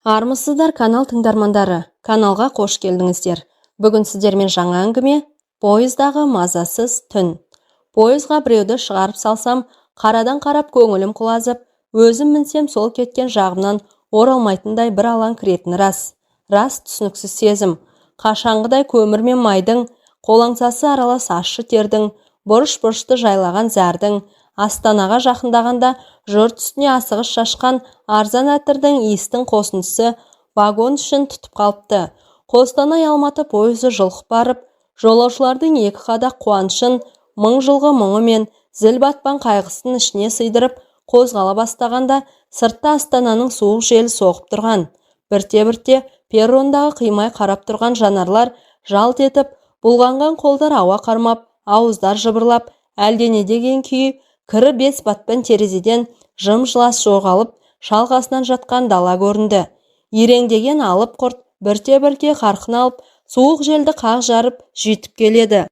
Армысыздар канал тыңдармандары, каналға қош келдіңіздер. Бүгін сіздермен жаңа әңгіме «Пойыздағы мазасыз түн». Пойызға біреуді шығарып салсам, қарадан қарап көңілім құлазып, өзім мінсем сол кеткен жағымнан оралмайтындай бір алаң кіретіні рас. Рас түсініксіз сезім. Қашанғыдай көмір мен майдың, қолаңсасы аралас ащы тердің, бұрыш-бұрышты жайлаған зәрдің, Астанаға жақындағанда жұрт үстіне асығыс шашқан арзан әтірдің иістің қосындысы вагон үшін тұтып қалыпты. Қостанай Алматы пойызы жылқып барып, жолаушылардың екі қадақ қуанышын, мың жылғы мұңы мен зіл батпан қайғысын ішіне сыйдырып қозғала бастағанда, сыртта Астананың суық желі соғып тұрған. Бірте-бірте перрондағы қимай қарап тұрған жанарлар жалт етіп, бұлғанған қолдар ауа қармап, ауыздар жыбырлап, әлдене деген күйі кірі бес батпан терезеден жым-жылас жоғалып, шалғасынан жатқан дала көрінді. Иреңдеген алып құрт бірте-бірте қарқын алып, суық желді қақ жарып жетіп келеді.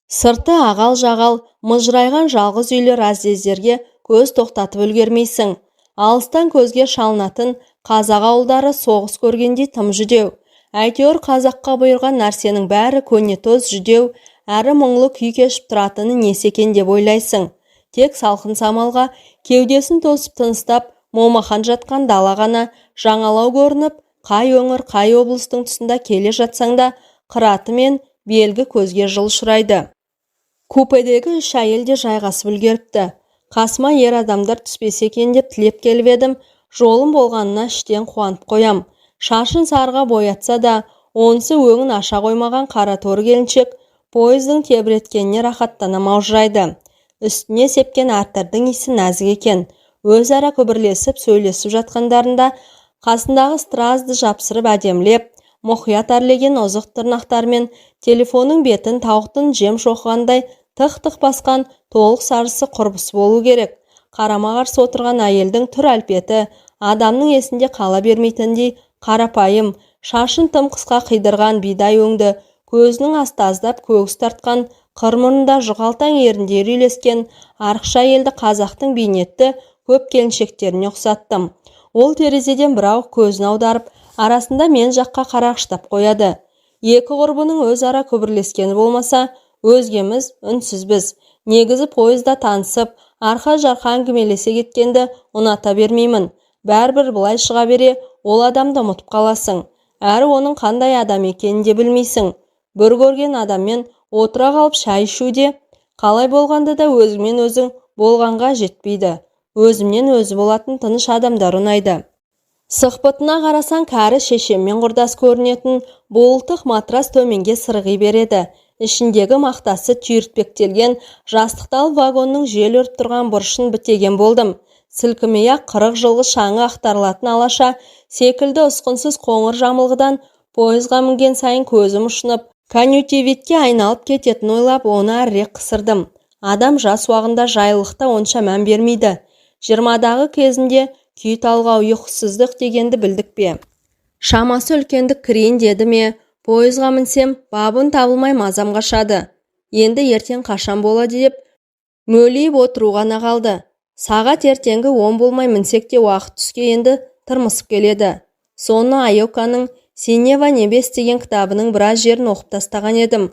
Сырты ағал-жағал, мыжырайған жалғыз үйлі разъездерге көз тоқтатып үлгермейсің. Алыстан көзге шалынатын қазақ ауылдары соғыс көргендей тым жүдеу. Әйтеуір қазаққа бұйырған нәрсенің бәрі көнетоз жүдеу, әрі мұңлы күй кешіп тұратыны несі екен деп ойлайсың. Тек салқын самалға кеудесін тосып тыныстап, момақан жатқан дала ғана жаңалау көрініп, қай өңір, қай облыстың тұсында келе жатсаң да, қыраты мен белгі көзге жыл ұшырайды. Купедегі үш әйел де жайғасып үлгеріпті. Қасыма ер адамдар түспесе екен деп тілеп келіп едім, жолым болғанына іштен қуанып қоям. Шашын сарыға боятса да, онысы өңін аша қоймаған қара торы келіншек пойыздың тебіреткеніне рахаттана маужырайды. Үстіне сепкен аттардың исі нәзік екен. Өзара күбірлесіп сөйлесіп жатқандарында қасындағы стразды жапсырып әдемлеп, мұқият әрлеген озық тырнақтармен телефонның бетін тауықтың жем шоқығандай тық-тық басқан толық сарысы құрбысы болу керек. Қарама-қарсы отырған әйелдің түр әлпеті адамның есінде қала бермейтіндей қарапайым, шашын тым қысқа қидырған бидай өңді, көзінің асты аздап көгіс тартқан, қырмұрында жұқалтаң ерінде үйлескен арықша әйелді қазақтың бейнетті көп келіншектеріне ұқсаттым. Ол терезеден бір-ақ көзін аударып, арасында мен жаққа қарағыштап қояды. Екі құрбының өзара күбірлескені болмаса, өзгеміз үнсізбіз. Негізі пойызда танысып, арқа-жарқа әңгімелесе кеткенді ұната бермеймін. Бәрібір бұлай шыға бере, ол адамды ұмытып қаласың. Әрі оның қандай адам екенін де білмейсің. Бір көрген адаммен отыра қалып шай ішуде қалай болғанды да өзіңмен өзің болғанға жетпейді. Өзімнен өзі болатын тыныш адамдар ұнайды. Сықпытына қарасаң кәрі шешеммен құрдас көрінетін буылтық матрас төменге сырғи береді. Ішіндегі мақтасы түйіртпектелген жастықтал вагонның жел өріп тұрған бұрышын бітеген болдым. Сілкімей-ақ 40 жылғы шаңы ақтарылатын алаша секілді ұсқынсыз қоңыр жамылғыдан пойызға мінген сайын көзім ұшынып, конъюнктивитке айналып кететін ойлап, оны әрірек қысырдым. Адам жас уағында жайлылықта онша мән бермейді. 20-дағы кезінде күй талғау, ұйқысыздық дегенді білдік пе? Шамасы үлкендік кірейін деді ме? Пойызға мінсем, бабын табылмай мазам қашады. Енді ертең қашан болады деп мөлейіп отыру ғана қалды. Сағат ертеңгі 10 болмай мінсек те уақыт түске енді тырмысып келеді. Соны Айоканың «Синева небес» деген кітабының біраз жерін оқып тастаған едім.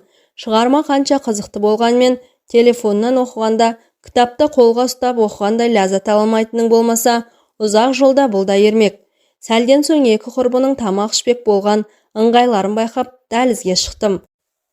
Шығарма қанша қызықты болғанмен, телефоннан оқығанда, кітапта қолға ұстап оқығандай ләззат аламайтының болмаса, ұзақ жолда бұл да ермек. Сәлден соң екі құрбының тамақ ішпек болған ыңғайларын байқап, дәлізге шықтым.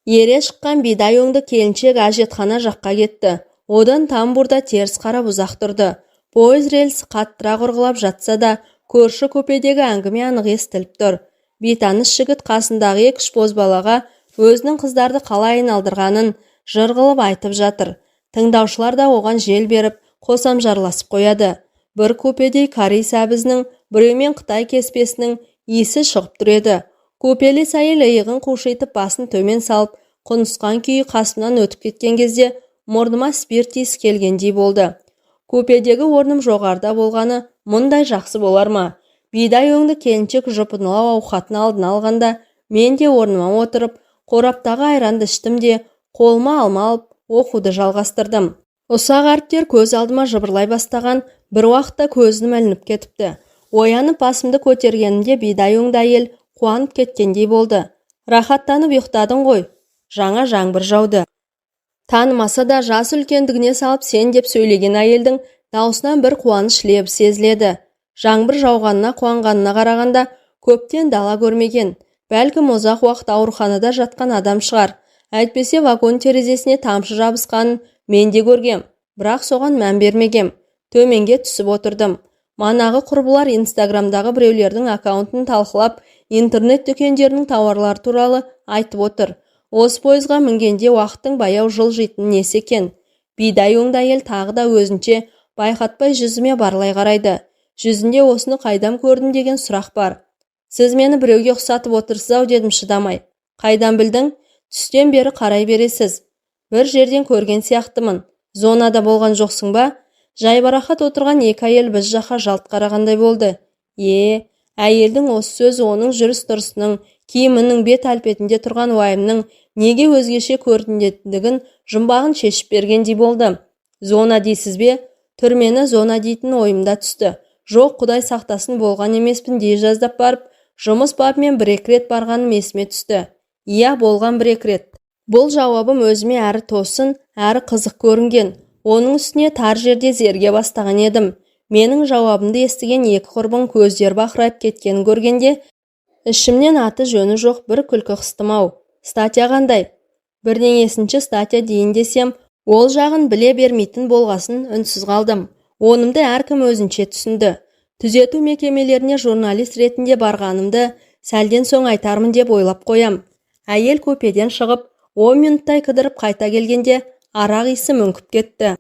Ере шыққан бидай өңді келіншек әжетхана жаққа кетті. Одан тамбурда теріс қарап ұзақ тұрды. Пойыз рельсі қаттырақ ұрғылап жатса да, көрші көпедегі әңгіме анық естіліп тұр. Бейтаныс жігіт қасындағы екі бозбалаға өзінің қыздарды қалай айналдырғанын жыр қылып айтып жатыр. Тыңдаушылар да оған жел беріп, қосам жарласып қояды. Бір купедей корей сәбізінің, біреумен Қытай кеспесінің иісі шығып тұр еді. Купелес әйел иығын қушитып басын төмен салып, құнысқан күйі қасымнан өтіп кеткен кезде мұрныма спирт иісі келгендей болды. Купедегі орным жоғарыда болғаны мұндай жақсы болар ма? Бидай өңді келіншек жұпынылау ауқатын алдын алғанда, мен де орныма отырып, қораптағы айранды іштім де, қолыма алма алып, оқуды жалғастырдым. Ұсақ әріптер көз алдыма жыбырлай бастаған, бір уақытта көзім ілініп кетіпті. Оянып басымды көтергенімде бидай өңді әйел қуанып кеткендей болды. Рахаттанып ұйықтадың ғой. Жаңа жаңбыр жауды. Танымаса да жас үлкендігіне салып сен деп сөйлеген әйелдің даусынан бір қуаныш лебі сезіледі. Жаңбыр жауғанына қуанғанына қарағанда көптен дала көрмеген. Бәлкім ұзақ уақыт ауруханада жатқан адам шығар. Әйтпесе вагон терезесіне тамшы жабысқанын мен де көргем, бірақ соған мән бермегем. Төменге түсіп отырдым. Манағы құрбылар Инстаграмдағы біреулердің аккаунтын талқылап, интернет дүкендерінің тауарлары туралы айтып отыр. Осы пойызға мінгенде уақыттың баяу жылжитыны несі екен? Бидай өңді әйел тағы да өзінше байқатпай жүзіме барлай қарайды. Жүзінде осыны қайдам көрдім деген сұрақ бар. Сіз мені біреуге ұқсатып отырсыз-ау дедім шыдамай. Қайдан білдің? Түстен бері қарай бересіз. Бір жерден көрген сияқтымын. Зонада болған жоқсың ба? Жайбарақат отырған екі әйел біз жаққа жалт қарағандай болды. Әйелдің осы сөзі оның жүріс-тұрысының, киімінің, бет әлпетінде тұрған уайымның неге өзгеше көрінетіндігін жұмбағын шешіп бергендей болды. Зона дейсіз бе? Түрмені зона дейтін ойымда түсті. Жоқ, Құдай сақтасын, болған емеспін дей жаздап барып, жұмыс бабымен бір-екі рет барғаным есіме түсті. Иә, болған бір-екі рет. Бұл жауабым өзіме әрі тосын, әрі қызық көрінген. Оның үстіне тар жерде зерге бастаған едім. Менің жауабымды естіген екі құрбың көздері бақырайып кеткенін көргенде, ішімнен аты жөні жоқ бір күлкі қыстым-ау. Статья қандай? Бірдеңесінші статья дейін десем, ол жағын біле бермейтін болғасын үнсіз қалдым. Онымды әркім өзінше түсінді. Түзету мекемелеріне журналист ретінде барғанымды сәлден соң айтармын деп ойлап қоям. Әйел купеден шығып, 10 минуттай кідіріп қайта келгенде арақ иісі мүңкіп кетті.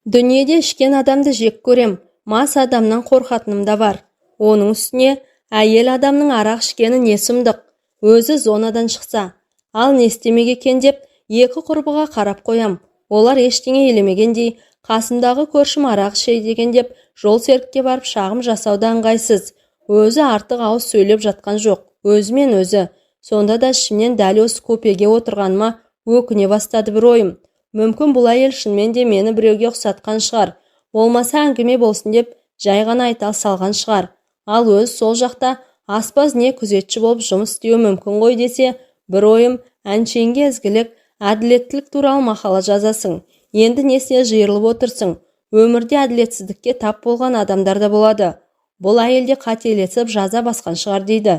Дүниеде ішкен адамды жек көрем, мас адамнан қорқатыным да бар. Оның үстіне әйел адамның арақ ішкені не сұмдық. Өзі зонадан шықса, ал не істемек екен деп екі құрбыға қарап қоям. Олар ештеңе елемегендей, қасымдағы көршім арақ ішейді деген деп жол серікке барып шағым жасауда ыңғайсыз. Өзі артық ауыз сөйлеп жатқан жоқ, өзімен өзі. Сонда да ішімнен дәл осы купеге отырғаныма өкіне бастады бір ойым. Мүмкін бұл әйел шынымен де мені біреуге ұқсатқан шығар. Болмаса әңгіме болсын деп жай ғана айта салған шығар. Ал өз сол жақта аспаз не күзетші болып жұмыс істеуі мүмкін ғой десе, бір ойым, әншейінге ізгілік, әділеттілік туралы мақала жазасың. Енді несіне жиырылып отырсың? Өмірде әділетсіздікке тап болған адамдар да болады. Бұл әйелде қателесіп жаза басқан шығар дейді.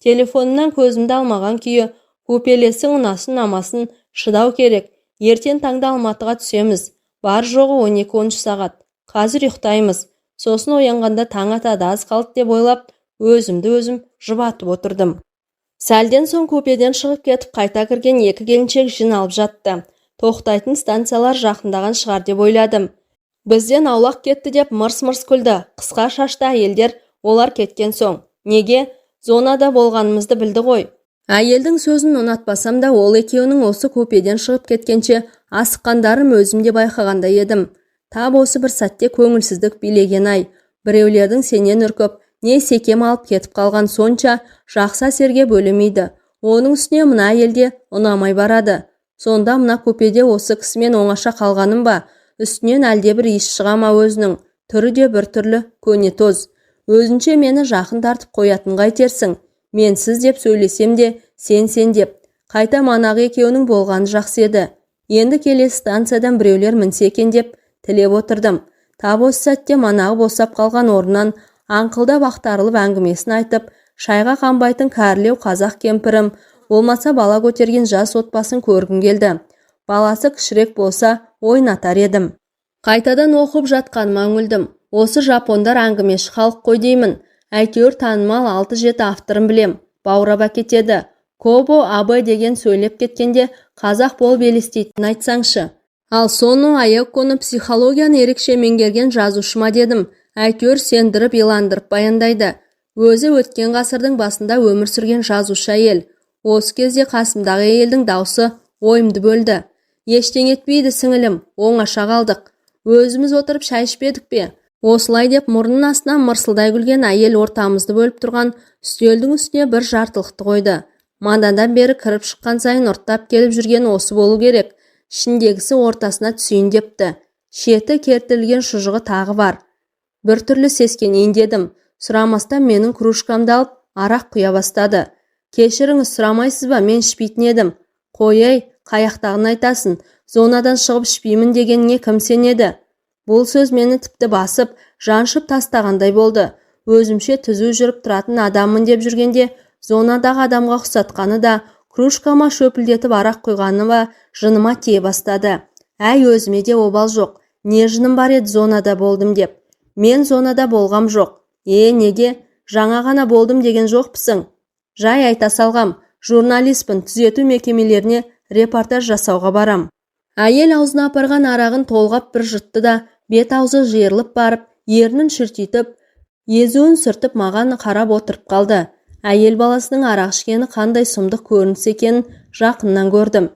Телефонымнан көзімді алмаған күйі, көпелесің ұнасын намасын шыдау керек. Ертең таңда Алматыға түсеміз. Бар жоғы 12-13 сағат. Қазір ұйықтаймыз. Сосын оянғанда таң атады, аз қалды деп ойлап, өзімді өзім жұбатып отырдым. Сәлден соң купеден шығып кетіп қайта кірген екі келіншек жиналып жатты. Тоқтайтын станциялар жақындаған шығар деп ойладым. Бізден аулақ кетті деп мырс-мырс күлді. Қысқа шашты әйелдер олар кеткен соң. Неге? Зонада болғанымызды білді ғой. Әйелдің сөзін ұнатпасам да ол екеуінің осы купеден шығып кеткенше асыққандарын өзім де байқағанда едім. Тап осы бір сәтте көңілсіздік билеген-ай. Біреулердің сенен үркіп, не секем алып кетіп қалған сонша жақсы әсерге бөлемейді. Оның үстіне мына әйелде ұнамай барады. Сонда мына купеде осы кісімен оңаша қалғаным ба? Үстінен әлде бір иіс шыға ма өзінің? Түрі де бір түрлі, көне тоз. Өзінше мені жақын тартып қоятын қайтерсің. Мен сіз деп сөйлесем де, сен деп. Қайта манағы екеуінің болғаны жақсы еді. Енді келесі станциядан біреулер мінсе екен деп тілеп отырдым. Тап осы сәтте манағы босап қалған орнынан аңқылдап ақтарылып әңгімесін айтып, шайға қанбайтын кәрілеу қазақ кемпірім, болмаса бала көтерген жас отбасын көргім келді. Баласы кішірек болса ойнатар едім. Қайтадан оқып жатқаныма үңілдім. Осы жапондар әңгімеші халық қой деймін. Әйтеуір танымал 6-7 авторын білем. Баурап әкетеді. Кобо Абэ деген сөйлеп кеткенде қазақ болып елестейтін айтсаңшы. Ал соны Аяқоны психологияны ерекше меңгерген жазушыма дедім. Әйтеуір сендіріп иландырып баяндайды. Өзі өткен ғасырдың басында өмір сүрген жазушы әйел. Осы кезде қасымдағы әйелдің даусы ойымды бөлді. Ештеңе етпейді сіңілім, оңаша қалдық. Өзіміз отырып шай ішпедік пе? Осылай деп мұрнының астынан мырсылдай күлген әйел ортамызды бөліп тұрған үстелдің үстіне бір жартылықты қойды. Манадан бері кіріп шыққан сайын ұрттап келіп жүрген осы болу керек. Ішіндегісі ортасына түсейін депті. Шеті кертілген шұжығы тағы бар. Бір түрлі сескенейін дедім. Сұрамастан менің кружкамды алып арақ құя бастады. Кешіріңіз, сұрамайсыз ба, мен ішпейтін едім. Қой, қаяқтағын айтасың, зонадан шығып ішпеймін дегеніңе кім сенеді? Бұл сөз мені тіпті басып, жаншып тастағандай болды. Өзімше түзу жүріп тұратын адаммын деп жүргенде, зонадағы адамға ұқсатқаны да, кружкама шөпілдетіп арақ құйғаны ба, жыныма тие бастады. Әй, өзіме де обал жоқ. Не жыным бар еді зонада болдым деп. Мен зонада болғам жоқ. Неге? Жаңа ғана болдым деген жоқпысың? Жай айта салғам, журналистпін, түзету мекемелеріне репортаж жасауға барам. Әйел аузына апарған арағын толғап бір жұтты да, бет аузы жиырылып барып, ернін шүртитіп, езуін сүртіп маған қарап отырып қалды. Әйел баласының арақ ішкені қандай сұмдық көрініс екенін жақыннан көрдім.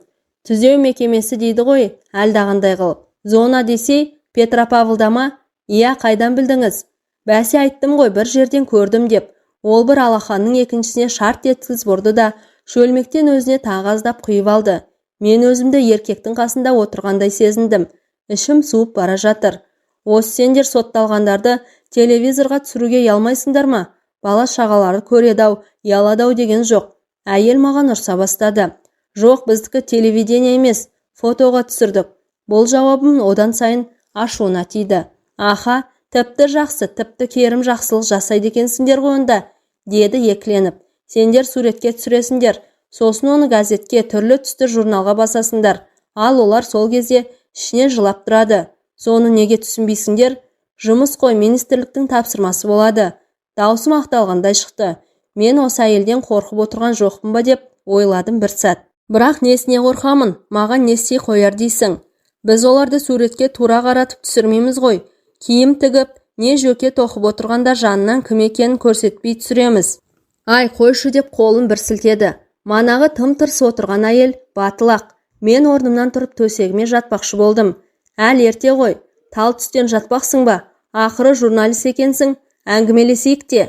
Түзеу мекемесі дейді ғой, әлдағандай қылып. Зона десей, Петропавлда ма? Иә, қайдан білдіңіз? Бәсе айттым ғой, бір жерден көрдім деп. Ол бір алақанның екіншісіне шарт еткізіп ұрды да, шөлмектен өзіне тағы аздап құйып алды. Мен өзімді еркектің қасында отырғандай сезіндім. Ішім суып бара жатыр. Осы сендер сотталғандарды телевизорға түсіруге ұялмайсыңдар ма? Бала шағалары көреді-ау, ұялады-ау деген жоқ. Әйел маған ұрса бастады. Жоқ, біздікі телевидение емес, фотоға түсірдік. Бұл жауабым одан сайын ашуына тиді. Аха, тіпті жақсы, тіпті керім жақсылық жасайды екенсіңдер ғой онда, деді екіленіп. Сендер суретке түсіресіңдер, сосын оны газетке, түрлі түсті журналға басасыңдар. Ал олар сол кезде ішіне жылап тұрады. Соны неге түсінбейсіңдер? Жұмыс қой, министрліктің тапсырмасы болады. Даусым ақталғандай шықты. Мен осы әйелден қорқып отырған жоқпын ба деп ойладым бір сәт. Бірақ несіне қорқамын? Маған не істей қояр дейсің? Біз оларды суретке тура қаратып түсірмейміз ғой. Киім тігіп, не жөке тоқып отырғанда жанынан кім екенін көрсетпей түсіреміз. Ай, қойшы деп қолын бір сілтеді. Манағы тым-тырс отырған әйел батылақ. Мен орнымнан тұрып төсегіме жатпақшы болдым. Әл ерте ғой, тал түстен жатпақсың ба? Ақыры журналист екенсің, әңгімелесейік те.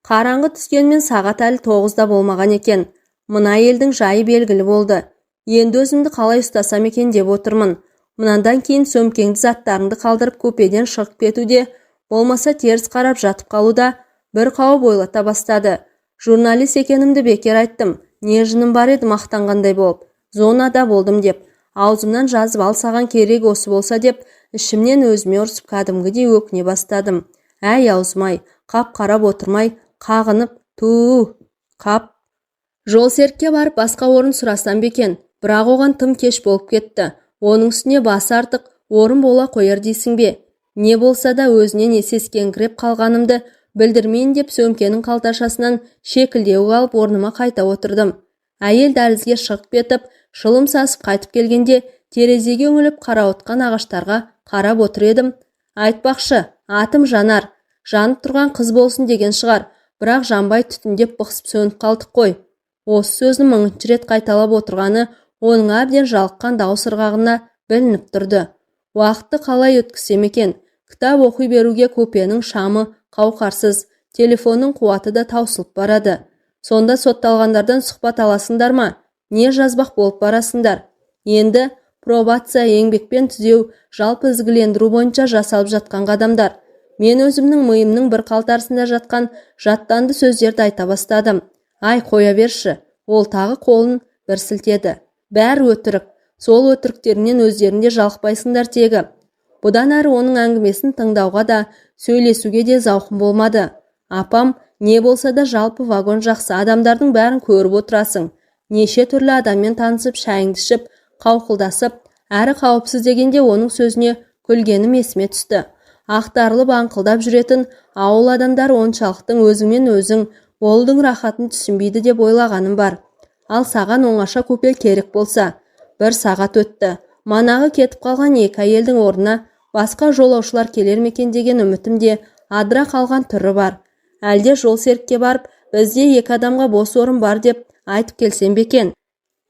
Қараңғы түскенмен сағат әлі 9-да болмаған екен. Мына әйелдің жайы белгілі болды. Енді өзімді қалай ұстасам екен деп отырмын. Мұнандан кейін сөмкеңді заттарыңды қалдырып купеден шығып кетуде, болмаса теріс қарап жатып қалуда бір қауіп ойлата бастады. Журналист екенімді бекер айттым. Не жыным бар еді мақтанғандай болып. Зонада болдым деп. Аузымнан жазып ал саған керек осы болса деп, ішімнен өзіме ұрсып кәдімгідей өкіне бастадым. Әй аузымай, қап қарап отырмай, қағынып, қап. Жолсерікке барып басқа орын сұрасам бекен, бірақ оған тым кеш болып кетті. Оның үстіне басы артық орын бола қояр дейсің бе? Не болса да өзінен есескеңкіреп қалғанымды білдірмейін деп сөмкенің қалташасынан шекілдеу алып орныма қайта отырдым. Әйел дәлізге шығып кетіп, шылым сасып қайтып келгенде терезеге үңіліп қарауытқан ағаштарға қарап отыр едім. Айтпақшы, атым Жанар. Жанып тұрған қыз болсын деген шығар, бірақ жанбай түтіндеп бықсып сөніп қалдық қой. Осы сөзін мыңыншы рет қайталап отырғаны оның әбден жалыққан дауыс ырғағына білініп тұрды. Уақытты қалай өткізсем екен? Кітап оқи беруге купенің шамы қауқарсыз, телефонның қуаты да таусылып барады. Сонда сотталғандардан сұхбат аласыңдар ма? Не жазбақ болып барасыңдар? Енді пробация, еңбекпен түзеу, жалпы ізгілендіру бойынша жасалып жатқан қадамдар. Мен өзімнің миымның бір қалтарысында жатқан жаттанды сөздерді айта бастадым. Ай, қоя берші. Ол тағы қолын бір сілтеді. Бәрі өтірік. Сол өтіріктерінен өздерінде жалықпайсыңдар тегі. Бұдан әрі оның әңгімесін тыңдауға да, сөйлесуге де зауқым болмады. Апам, не болса да жалпы вагон жақсы адамдардың бәрін көріп отырасың. Неше түрлі адаммен танысып, шайыңды ішіп, қауқылдасып, әрі қауіпсіз дегенде оның сөзіне күлгенім есіме түсті. Ақтарылып аңқылдап жүретін ауыл адамдар оншалықтың өзіңмен өзің болдың рахатын түсінбейді деп ойлағаным бар. Ал саған оңаша купе керек болса. Бір сағат өтті. Манағы кетіп қалған екі әйелдің орнына басқа жолаушылар келер мекен деген үмітім де адыра қалған түрі бар. Әлде жолсерікке барып, бізде екі адамға бос орын бар деп айтып келсем бекен.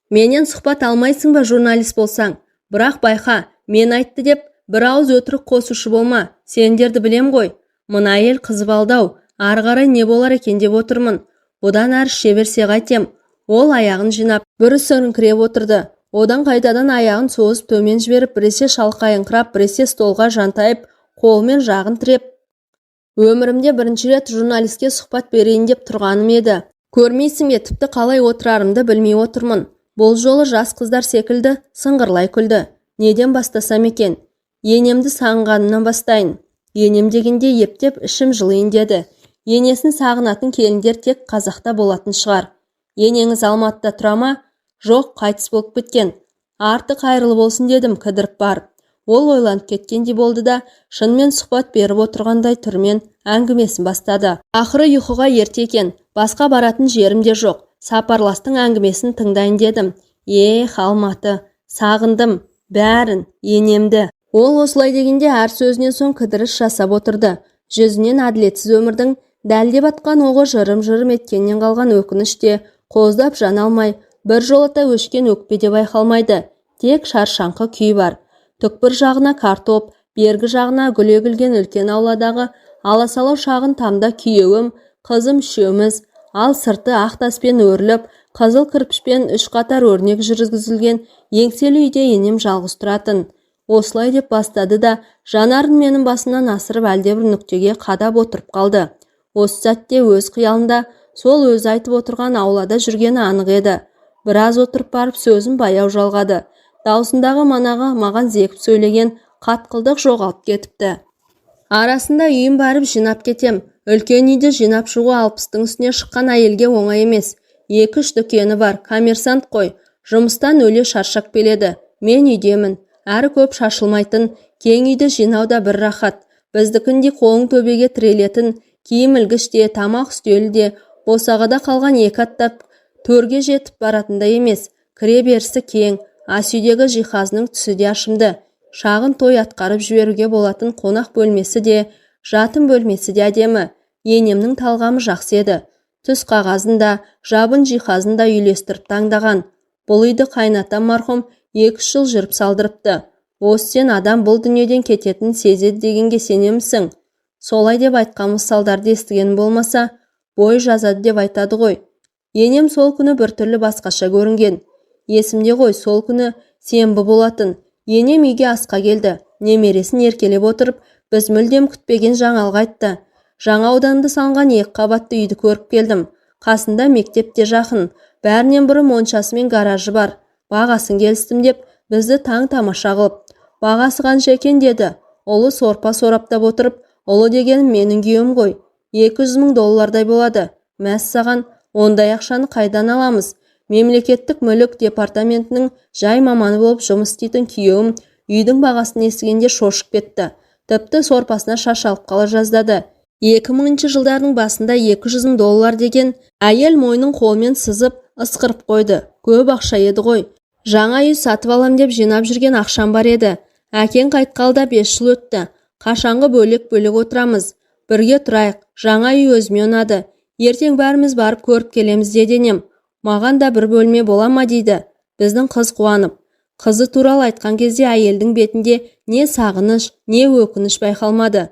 Менен сұхбат алмайсың ба журналист болсаң? Бірақ байқа, мен айтты деп бір ауыз өтірік қосушы болма. Сендерді білем ғой. Мына әйел қызып алдау. Ары қарай не болар екен деп отырмын. Одан әрі шеберсе қайтем. Ол аяғын жинап, бір сөріңкіреп отырды. Одан қайтадан аяғын созып төмен жіберіп, біресе шалқайыңқырап, біресе столға жантайып, қолымен жағын тіреп, Өмірімде бірінші рет журналистке сұхбат берейін деп тұрғаным еді. Көрмейсің бе, тіпті қалай отырарымды білмей отырмын. Бұл жолы жас қыздар секілді сыңғырлай күлді. Неден бастасам екен? Енемді сағынғанымнан бастайын. Енем дегенде ептеп ішім жылайын деді. Енесін сағынатын келіндер тек Қазақта болатын шығар. Енеңіз Алматыда тұра ма? Жоқ, қайтыс болып кеткен. Арты қайырлы болсын дедім кідіріп барып. Ол ойланып кеткендей болды да, шынымен сұхбат беріп отырғандай түрмен әңгімесін бастады. Ақыры ұйқыға ерте екен, басқа баратын жерім де жоқ. Сапарластың әңгімесін тыңдайын дедім. Алматы, сағындым, бәрін, енемді. Ол осылай дегенде әр сөзінен соң кідіріс жасап отырды. Жүзінен әділетсіз өмірдің дәлдеп атқан оғы жырым-жырым еткеннен қалған өкініш те қоздап жана алмай, бір жолата өшкен өкпе де байқалмайды. Тек шаршаңқы күй бар. Түкпір жағына картоп, бергі жағына гүл егілген үлкен ауладағы аласалау шағын тамда күйеуім, қызым үшеуміз, ал сырты ақ таспен өріліп, қызыл кірпішпен 3 қатар өрнек жүргізілген еңселі үйде енем жалғыз тұратын. Осылай деп бастады да, жанарын менің басымнан асырып әлдебір нүктеге қадап отырып қалды. Осы сәтте өз қиялында сол өзі айтып отырған аулада жүргені анық еді. Біраз отырып барып сөзін баяу жалғады. Даусындағы манағы маған зекіп сөйлеген қатқылдық жоғалып кетіпті. Арасында үйім барып жинап кетем. Үлкен үйді жинап шығу 60-тың үстіне шыққан әйелге оңай емес. 2-3 дүкені бар, коммерсант қой. Жұмыстан өле шаршап келеді. Мен үйдемін. Әрі көп шашылмайтын, кең үйді жинауда бір рахат. Біздікіндей қолың төбеге тірелетін, киім ілгіште, тамақ үстелі де, босағада қалған 2 аттап төрге жетіп баратындай емес. Кіре берісі кең. Ас үйдегі жиһазының түсі де ашымды. Шағын той атқарып жіберуге болатын қонақ бөлмесі де, жатын бөлмесі де әдемі. Енемнің талғамы жақсы еді. Түс қағазын да, жабын жиһазын да үйлестіріп таңдаған. Бұл үйді қайнатам марқұм 2 жыл жүріп салдырыпты. Осы сен адам бұл дүниеден кететін сезеді дегенге сенемісің? Солай деп айтқан мысалдарды естіген болмаса, бой жазады деп айтады ғой. Енем сол күні біртүрлі басқаша көрінген. Есімде ғой, сол күні сенбі болатын. Енем үйге асқа келді. Немересін еркелеп отырып, біз мүлдем күтпеген жаңалық айтты. Жаңа ауданды салынған 2 қабатты үйді көріп келдім. Қасында мектеп те жақын. Бәрінен бұрын моншасы мен гаражы бар. Бағасын келістім деп, бізді таң тамаша қылып. Бағасы қанша екен деді. Ұлы сорпа сораптап отырып, ұлы деген менің күйеуім ғой. $200,000 болады. Мәссаған, ондай ақшаны қайдан аламыз? Мемлекеттік мүлік департаментінің жай маманы болып жұмыс істейтін күйеуім үйдің бағасын естігенде шошып кетті. Тіпті сорпасына шашалып қала жаздады. 2000 жылдардың басында $200,000 деген әйел мойның қолмен сызып ысқырып қойды. Көп ақша еді ғой. Жаңа үй сатып алам деп жинап жүрген ақшам бар еді. Әкең қайтқалда 5 жыл өтті. Қашанғы бөлек-бөлек отырамыз. Бірге тұрайық. Жаңа үй өзіме ұнады. Ертең бәріміз барып көріп келеміз деді енем. Маған да бір бөлме бола ма дейді. Біздің қыз қуанып. Қызы туралы айтқан кезде әйелдің бетінде не сағыныш, не өкініш байқалмады.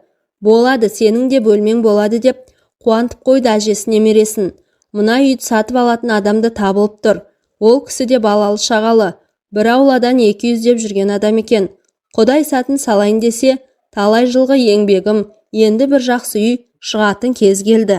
Болады, сенің де бөлмең болады деп қуантып қойды әжесі немересін. Мына үйді сатып алатын адамды табылып тұр. Ол кісі де балалы шағалы. Бір ауладан 200 деп жүрген адам екен. Құдай сатын салайын десе, талай жылғы еңбегім, енді бір жақсы үй шығатын кез келді.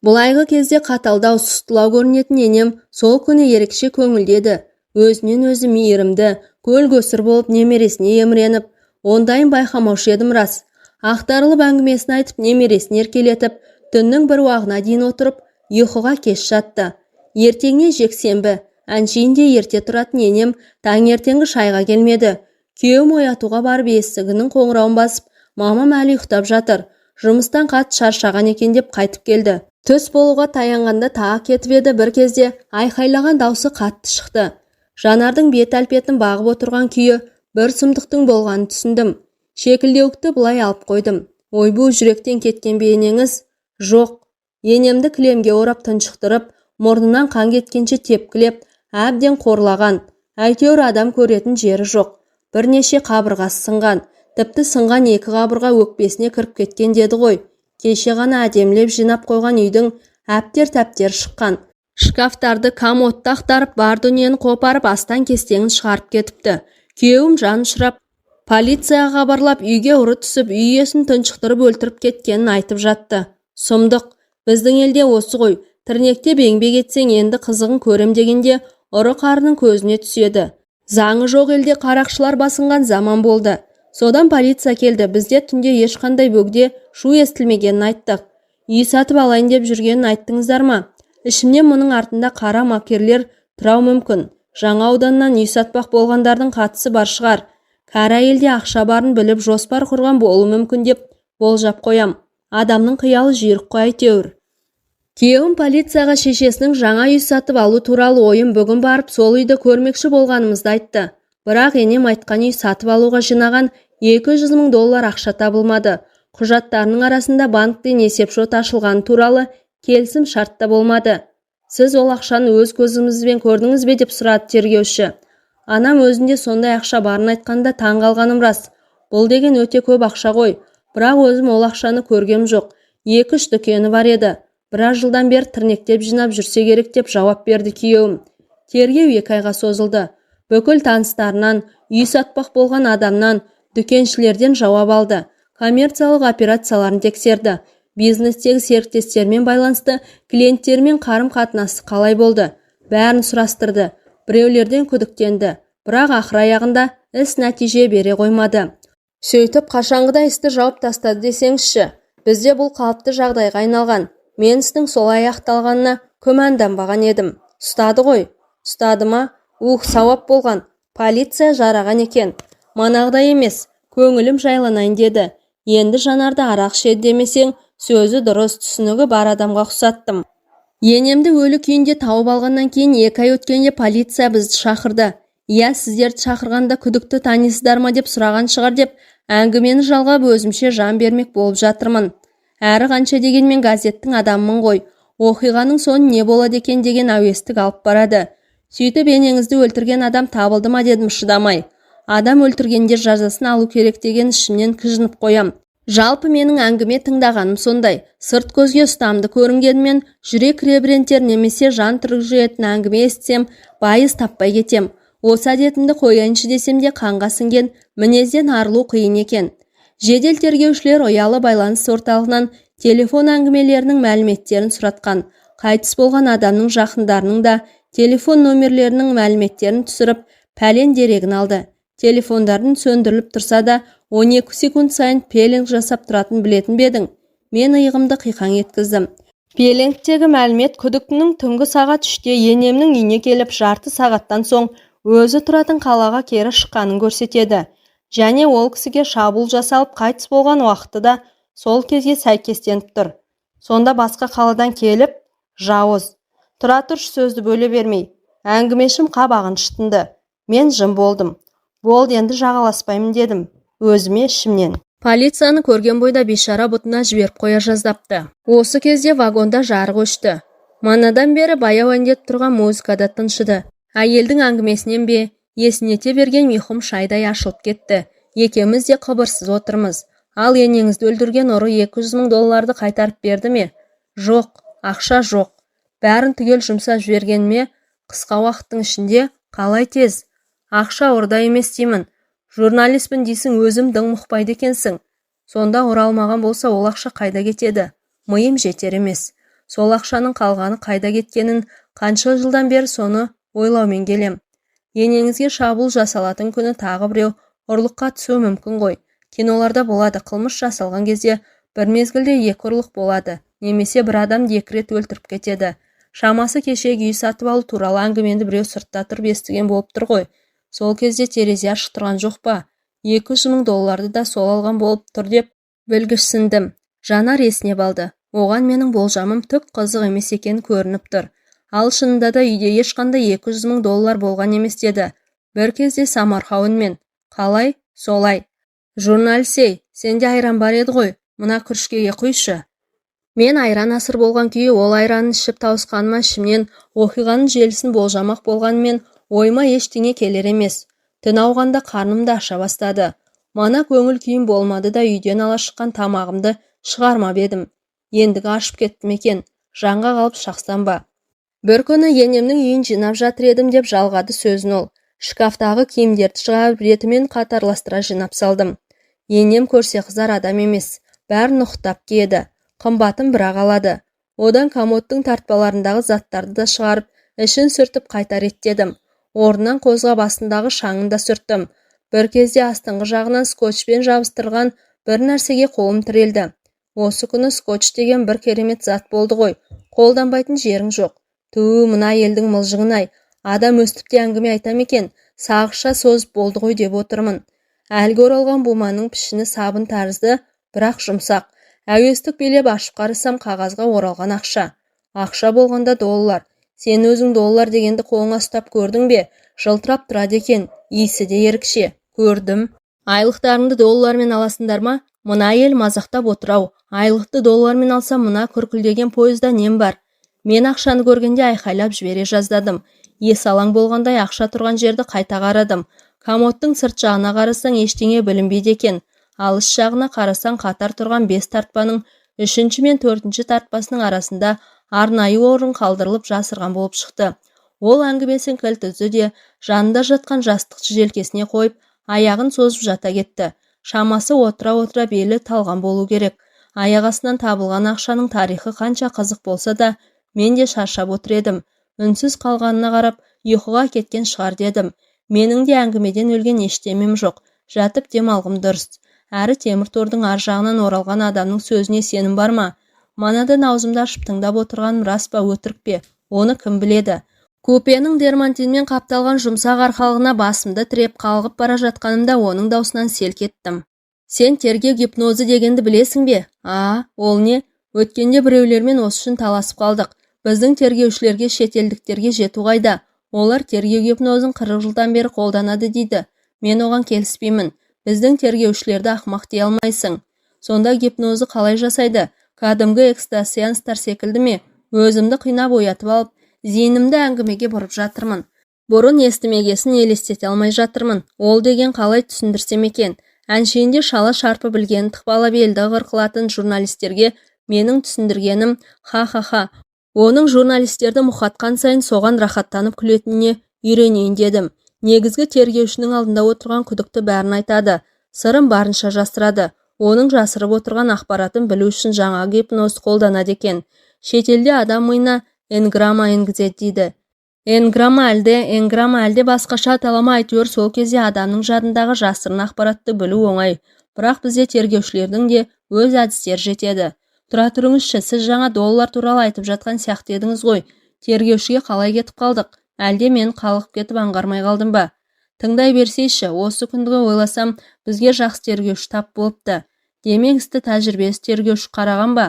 Бұлайғы кезде қаталдау сұстылау көрінетін енем сол күні ерекше көңілдеді. Өзінен өзі мейірімді, көл-көсір болып немересіне еміреніп, ондайын байқамаушы едім рас. Ақтарылып әңгімесін айтып, немересін еркелетіп, түннің бір уағына дейін отырып, ұйқыға кеш жатты. Ертеңіне жексенбі, әншейінде ерте тұратын енем таңертеңгі шайға келмеді. Күйеуім оятуға барып есігінің қоңырауын басып, мамам әлі ұйықтап жатыр. Жұмыстан қатты шаршаған екен деп қайтып келді. Түс болуға таянғанда тағы кетіп еді, бір кезде айқайлаған даусы қатты шықты. Жанардың бет әлпетін бағып отырған күйі бір сұмдықтың болғанын түсіндім. Шекілдеуікті бұлай алып қойдым. Ойбу, жүректен кеткен бейнеңіз? Жоқ. Енемді кілемге орап тұншықтырып, мұрнынан қан кеткенше тепкілеп, әбден қорлаған. Әйтеуір адам көретін жері жоқ. Бірнеше қабырғасы сынған. Тіпті сынған 2 қабырға өкпесіне кіріп кеткен деді ғой. Кеше ғана әдемілеп жинап қойған үйдің әптер-тәптер шыққан. Шкафтарды комодта ақтарып, бар дүниені қопарып, астан кестеңін шығарып кетіпті. Күйеуім жан ұшырап, Полицияға хабарлап үйге ұры түсіп, үй иесін тұншықтырып өлтіріп кеткенін айтып жатты. Сұмдық, біздің елде осы ғой, тірнектеп еңбек етсең енді қызығын көрем дегенде ұры қарының көзіне түседі. Заңы жоқ елде қарақшылар басынған заман болды. Содан полиция келді, бізде түнде ешқандай бөгде шу естілмегенін айттық. Үй сатып алайын деп жүргенін айттыңыздар ма? Ішімнен мұның артында қара макерлер тұрау мүмкін. Жаңа ауданнан үй сатпақ болғандардың қатысы бар шығар. Кәрі әйелде ақша барын біліп жоспар құрған болуы мүмкін деп болжап қоям. Адамның қиялы жүйрік қой әйтеуір. Күйеуім полицияға шешесінің жаңа үй сатып алу туралы ойын бүгін барып сол үйді көрмекші болғанымызды айтты. Бірақ енем айтқан үй сатып алуға жинаған $200,000 ақша табылмады. Құжаттарының арасында банктен есепшот ашылғаны туралы келісім шартта болмады. Сіз ол ақшаны өз көзіңізбен көрдіңіз бе деп сұрады тергеуші. Анам өзінде сондай ақша барын айтқанда таң қалғаным рас. Бұл деген өте көп ақша ғой. Бірақ өзім ол ақшаны көргем жоқ. 2-3 дүкені бар еді. Біраз жылдан бері тірнектеп жинап жүрсе керек деп жауап берді күйеуім. Тергеу 2 айға созылды. Бүкіл таныстарынан, үй сатпақ болған адамнан, дүкеншілерден жауап алды. Коммерциялық операцияларын тексерді. Бизнестегі серіктестермен байланысты, клиенттермен қарым-қатынасы қалай болды? Бәрін сұрастырды. Біреулерден күдіктенді. Бірақ ақыр аяғында іс нәтиже бере қоймады. Сөйтіп қашанғыда істі жауып тастады десеңізші. Бізде бұл қалыпты жағдайға айналған. Мен істің солай аяқталғанына күмәнданбаған едім. Ұстады ғой. Ұстады ма? Сауап болған. Полиция жараған екен. Манағыдай емес. Көңілім жайланайын деді. Енді жанарды арақ ішеді демесең, сөзі дұрыс, түсінігі бар адамға ұқсаттым. Енемді өлі күйінде тауып алғаннан кейін 2 ай өткенде полиция бізді шақырды. Иә, сіздерді шақырғанда күдікті танисыздар ма деп сұраған шығар деп әңгімені жалғап өзімше жан бермек болып жатырмын. Әрі қанша дегенмен газеттің адамымын ғой. Оқиғаның соңы не болады екен деген әуестік алып барады. Сөйтіп енеңізді өлтірген адам табылды ма дедім шыдамай. Адам өлтіргендер жазасын алу керек деген ішімнен кіжініп қоям. Жалпы менің әңгіме тыңдағаным сондай. Сырт көзге ұстамды көрінгенмен жүрек ребрентер немесе жан түршігетін әңгіме естісем, байыз таппай кетем. Осы әдетімді қояйыншы десем де қанға сіңген мінезден арылу қиын екен. Жедел тергеушілер ұялы байланыс орталығынан телефон әңгімелерінің мәліметтерін сұратқан. Қайтыс болған адамның жақындарының да телефон номерлерінің мәліметтерін түсіріп, пәлен дерегін алды. Телефондардың сөндіріліп тұрса да 12 секунд сайын пелинг жасап тұратын білетін бедің. Мен иығымды қиқаң еткіздім. Пелингтегі мәлімет күдіктінің түнгі сағат 3-те енемнің үйіне келіп жарты сағаттан соң өзі тұратын қалаға кері шыққанын көрсетеді. Және ол кісіге шабуыл жасалып қайтыс болған уақыты да сол кезге сәйкестеніп тұр. Сонда басқа қаладан келіп, жауыз. Тұра тұршы, сөзді бөле бермей. Әңгімешім қабағын шытынды. Мен жым болдым. Болды, енді жағаласпаймын дедім. Өзіме ішімнен. Полицияны көрген бойда бейшара бұтына жіберіп қоя жаздапты. Осы кезде вагонда жарық өшті. Манадан бері баяу әндетіп тұрған музыкада тыншыды. Әйелдің әңгімесінен бе, есінете берген ұйқым шайдай ашылып кетті. Екеуміз де қыбырсыз отырмыз. Ал енеңізді өлтірген ұры $200,000 қайтарып берді ме? Жоқ, ақша жоқ. Бәрін түгел жұмсап жіберген ме? Қысқа уақыттың ішінде? Қалай тез? Ақша ұрда емес деймін. Журналистпін дейсің, өзім дің мұқпайды екенсің. Сонда оралмаған болса ол ақша қайда кетеді? Миым жетер емес. Сол ақшаның қалғаны қайда кеткенін қанша жылдан бері соны ойлаумен келем. Енеңізге шабуыл жасалатын күні тағы біреу ұрлыққа түсуі мүмкін ғой. Киноларда болады, қылмыс жасалған кезде бір мезгілде 2 ұрлық болады, немесе бір адам 2 рет өлтіріп кетеді. Шамасы кешегі үй сатып алу туралы әңгіменді біреу сыртта тұрып естіген болып тұр ғой. Сол кезде терезе ашық тұрған жоқ па? $200,000 да сол алған болып тұр деп білгішсіндім. Жанар есіне балды. Оған менің болжамым түк қызық емес екен көрініп тұр. Ал шынында да үйде ешқандай $200,000 болған емес деді. Бір кезде самарқау үнмен. Қалай? Солай. Журналисей, сенде айран бар еді ғой. Мына күрішкеге құйшы. Мен айран асыр болған күйі ол айранын ішіп тауысқаныма ішімнен оқиғаның желісін болжамақ болғанымен ойыма ештеңе келер емес. Түн ауғанда қарным да аша бастады. Мана көңіл күйім болмады да үйден ала шыққан тамағымды шығармап едім. Ендігі ашып кеттім екен. Жанға қалып шақсам ба? Бір күні енемнің үйін жинап жатыр едім деп жалғады сөзін ол. Шкафтағы киімдерді шығарып ретімен қатарластыра жинап салдым. Енем көрсе қызар адам емес, бәрін ұқтап киеді. Қымбатын бірақ алады. Одан комодтың тартпаларындағы заттарды да шығарып, ішін сүртіп қайта реттедім. Орнынан қозғап астындағы шаңын да сүрттім. Бір кезде астыңғы жағынан скотчпен жабыстырған бір нәрсеге қолым тірелді. Осы күні скотч деген бір керемет зат болды ғой. Қолданбайтын жерің жоқ. Мына елдің мылжығын-ай, адам өстіп те әңгіме айтам екен, сағызша созып болды ғой деп отырмын. Әлгі оралған буманың пішіні сабын тәрізді, бірақ жұмсақ. Әуестік билеп ашып қарасам қағазға оралған ақша. Ақша болғанда доллар. Сен өзің доллар дегенді қолыңа ұстап көрдің бе? Жылтырап тұрады екен, иісі де ерекше. Көрдім. Айлықтарыңды доллармен аласыңдар ма? Мына ел мазақтап отыр-ау. Айлықты доллармен алсам, мына күркілдеген пойызда нем бар? Мен ақшаны көргенде айқайлап жібере жаздадым. Есалаң болғандай ақша тұрған жерді қайта қарадым. Комодтың сырт жағына қарасаң ештеңе білінбейді екен. Алыс жағына қарасаң қатар тұрған 5 тартпаның 3-ші мен 4-ші тартпасының арасында арнайы орын қалдырылып жасырған болып шықты. Ол әңгімесін кілт үзді де жанында жатқан жастықты желкесіне қойып, аяғын созып жата кетті. Шамасы отыра-отыра белі талған болу керек. Аяқ астынан табылған ақшаның тарихы қанша қызық болса да, мен де шаршап отыр едім. Үнсіз қалғанына қарап, ұйқыға кеткен шығар дедім. Менің де әңгімеден өлген ештемем жоқ. Жатып демалғым дұрыс. Әрі темір тордың ар жағынан оралған адамның сөзіне сенім бар ма? Манадан аузымды ашып тыңдап отырғаным рас па, өтірік пе? Оны кім біледі? Купенің дермантинмен қапталған жұмсақ арқалығына басымды тіреп қалғып бара жатқанымда оның даусынан селк еттім. Сен тергеу гипнозы дегенді білесің бе? Ол не? Өткенде біреулермен осы үшін таласып қалдық. Біздің тергеушілерге шетелдіктерге жету қайда? Олар тергеу гипнозын 40 жылдан бері қолданады дейді. Мен оған келіспеймін. Біздің тергеушілерді ақымақ дей алмайсың. Сонда гипнозы қалай жасайды? Кәдімгі экстасеанстар секілді ме? Өзімді қинап оятып алып, зейінімді әңгімеге бұрып жатырмын. Бұрын естімегесін елестете алмай жатырмын. Ол деген қалай түсіндірсем екен? Әншейінде шала шарпы білген тықпала белді ғырқылатын журналистерге менің түсіндіргенім ха-ха-ха. Оның журналистерді мұқатқан сайын соған рахаттанып күлетініне үйренейін дедім. Негізгі тергеушінің алдында отырған күдікті бәрін айтады. Сырым барынша жасырады. Оның жасырып отырған ақпаратын білу үшін жаңа гипноз қолданады екен. Шетелде адам миына энграмма енгізеді дейді. Энграмма әлде басқаша аталама, әйтеуір сол кезде адамның жадындағы жасырын ақпаратты білу оңай. Бірақ бізде тергеушілердің де өз әдістері жетеді. Тұра тұрыңызшы, сіз жаңа доллар туралы айтып жатқан сияқты едіңіз ғой. Тергеушіге қалай кетіп қалдық? Әлде мен қалғып кетіп аңғармай қалдым ба? Тыңдай берсейші, осы күнді ойласам, бізге жақсы тергеуші тап болыпты. Демек істі тәжірибесі тергеуші қараған ба?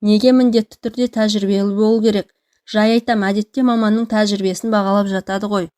Неге міндетті түрде тәжірибелі болу керек? Жай айтам, әдетте маманның тәжірибесін бағалап жатады ғой.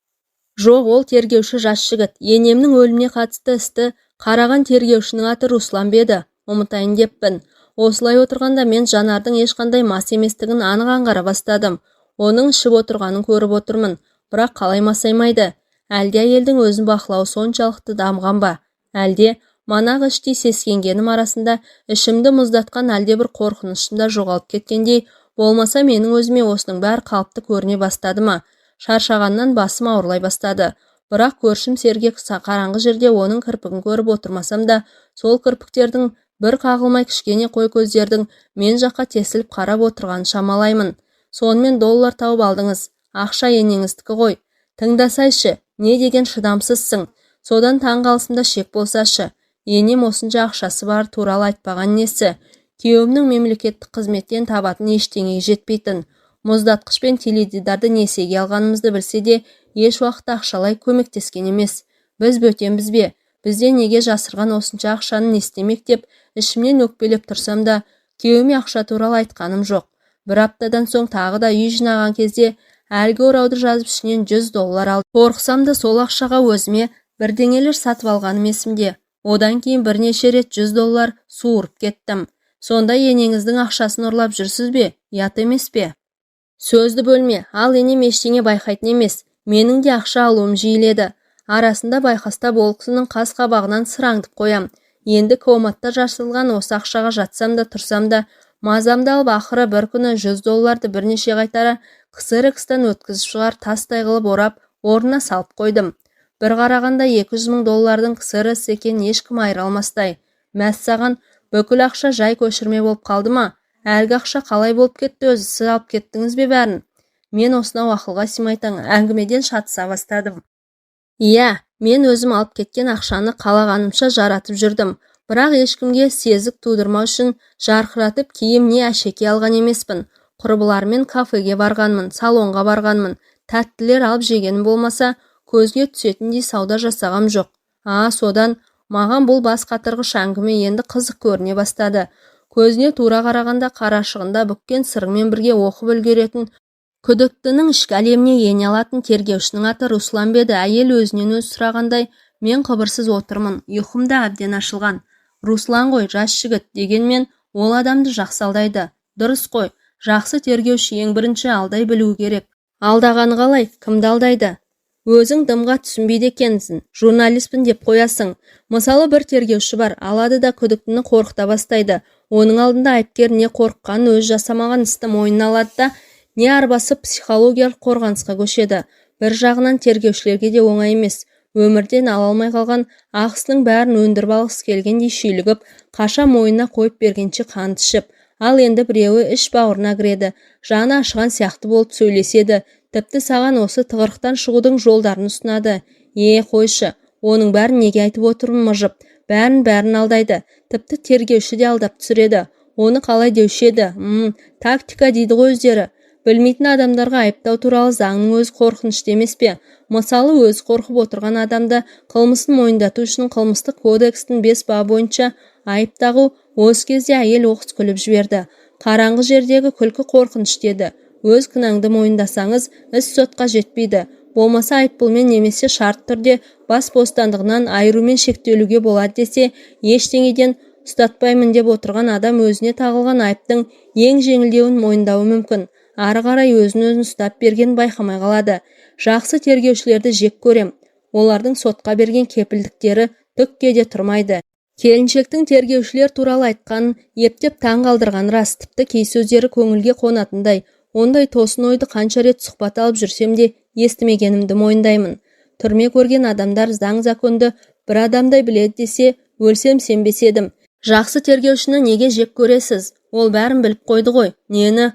Жоқ, ол тергеуші жас жігіт. Енемнің өліміне қатысты істі қараған тергеушінің аты Руслан беді. Ұмытайын деппін. Осылай отырғанда мен Жанардың ешқандай мас еместігін анық аңғара бастадым. Оның ішіп отырғанын көріп отырмын. Бірақ қалай масаймайды? Әлде әйелдің өзін бақылауы соншалықты дамыған ба? Әлде манағы іштей сескенгенім арасында ішімді мұздатқан әлде бір қорқынышымда жоғалып кеткендей, болмаса менің өзіме осының бәрі қалыпты көріне бастады ма? Шаршағаннан басым ауырлай бастады. Бірақ көршім сергек қараңғы жерде оның кірпігін көріп отырмасам да, сол кірпіктердің бір қағылмай кішкене қой көздердің мен жаққа тесіліп қарап отырғанын шамалаймын. Сонымен доллар тауып алдыңыз. Ақша енеңіздікі ғой. Тыңдасайшы, не деген шыдамсызсың. Содан таңғалысымда шек болсашы. Енем осынша ақшасы бар туралы айтпаған несі? Күйеуімнің мемлекеттік қызметтен табатын ештеңеге жетпейтін. Мұздатқыш пен теледидарды несиеге алғанымызды білсе де, еш уақытта ақшалай көмектескен емес. Біз бөтенбіз бе? Бізде неге жасырған осынша ақшаны не істемек деп ішімнен өкпелеп тұрсам да, күйеуіме ақша туралы айтқаным жоқ. Бір аптадан соң тағы да үй жинаған кезде әлгі орауды жазып ішінен $100 алды. Қорқсам да сол ақшаға өзіме бірдеңелер сатып алғаным есімде. Одан кейін бірнеше рет $100 суырып кеттім. Сонда енеңіздің ақшасын ұрлап жүрсіз бе? Ят емес пе? Сөзді бөлме, ал енем ештеңе байқайтын емес. Менің де ақша алуым жиіледі. Арасында байқаста болқысының қас қабағынан сыраңдып қоям. Енді коматта жасырылған осы ақшаға жатсам да тұрсам да, мазамды алып ақыры бір күні $100 бірнеше қайтара қысыр-қыстан өткізіп шығар тастай қылып орап, орнына салып қойдым. бір қарағанда 200 мың доллардың кср іс екен ешкім айыра алмастай. Мәссаған, бүкіл ақша жай көшірме болып қалды ма? Әлгі ақша қалай болып кетті, өзі сіз алып кеттіңіз бе бәрін? Мен осынау ақылға сыймайтын әңгімеден шатыса бастадым. Иә, мен өзім алып кеткен ақшаны қалағанымша жаратып жүрдім. Бірақ ешкімге сезік тудырмау үшін жарқыратып киім не әшеке алған емеспін. Құрбылармен кафеге барғанмын, салонға барғанмын. Тәттілер алып жегенім болмаса, көзге түсетіндей сауда жасағам жоқ. Содан маған бұл бас қатырғыш әңгіме енді қызық көріне бастады. Көзіне тура қарағанда қарашығында бүккен сырыңмен бірге оқып үлгеретін күдіктінің ішкі әлеміне ене алатын тергеушінің аты Руслан беді. Әйел өзінен өз сұрағандай, мен қыбырсыз отырмын, ұйқым да әбден ашылған. Руслан ғой, жас жігіт, дегенмен ол адамды жақсы алдайды. Дұрыс қой, жақсы тергеуші ең бірінші алдай білуі керек. Алдағаны қалай, кімді алдайды? Өзің дымға түсінбейді екенсің, журналистпін деп қоясың. Мысалы бір тергеуші бар, алады да күдіктіні қорқыта бастайды. Оның алдында айыпкер не қорыққанын, өз жасамаған істі мойнына алады да, не арбасы психологиялық қорғанысқа көшеді. Бір жағынан тергеушілерге де оңай емес. Өмірден ала алмай қалған ақысының бәрін өндіріп алғысы келгендей шүйлігіп, қаша мойнына қойып бергенше қант ішіп, ал енді біреуі іш бауырына кіреді, жаны ашыған сияқты болып сөйлеседі, тіпті саған осы тығырықтан шығудың жолдарын ұсынады. Қойшы, оның бәрін неге айтып отырмын мыжып, бәрін алдайды, тіпті тергеуші де алдап түсіреді. Оны қалай деуші еді? Тактика дейді ғой өздері. Білмейтін адамдарға айыптау туралы заңның өзі қорқынышты емес пе? Мысалы, өзі қорқып отырған адамды қылмысын мойындату үшін қылмыстық кодекстің 5 бабы бойынша айып тағу. Осы кезде әйел оқыс күліп жіберді. Қараңғы жердегі күлкі қорқынышты еді. Өз кінәңді мойындасаңыз, іс сотқа жетпейді. Болмаса айыппұлмен немесе шарт түрде бас бостандығынан айырумен шектелуге болады десе, ештеңеден ұстатпаймын деп отырған адам өзіне тағылған айыптың ең жеңілдеуін мойындауы мүмкін. Ары қарай өзін ұстап берген байқамай қалады. Жақсы тергеушілерді жек көрем. Олардың сотқа берген кепілдіктері түкке де тұрмайды. Келіншектің тергеушілер туралы айтқанын ептеп таң қалдырған рас, тіпті кей сөздері көңілге қонатындай. Ондай тосын ойды қанша рет сұхбат алып жүрсем де естімегенімді мойындаймын. Түрме көрген адамдар заң-законды бір адамдай біледі десе, өлсем сенбес едім. Жақсы тергеушіні неге жек көресіз? Ол бәрін біліп қойды ғой. Нені?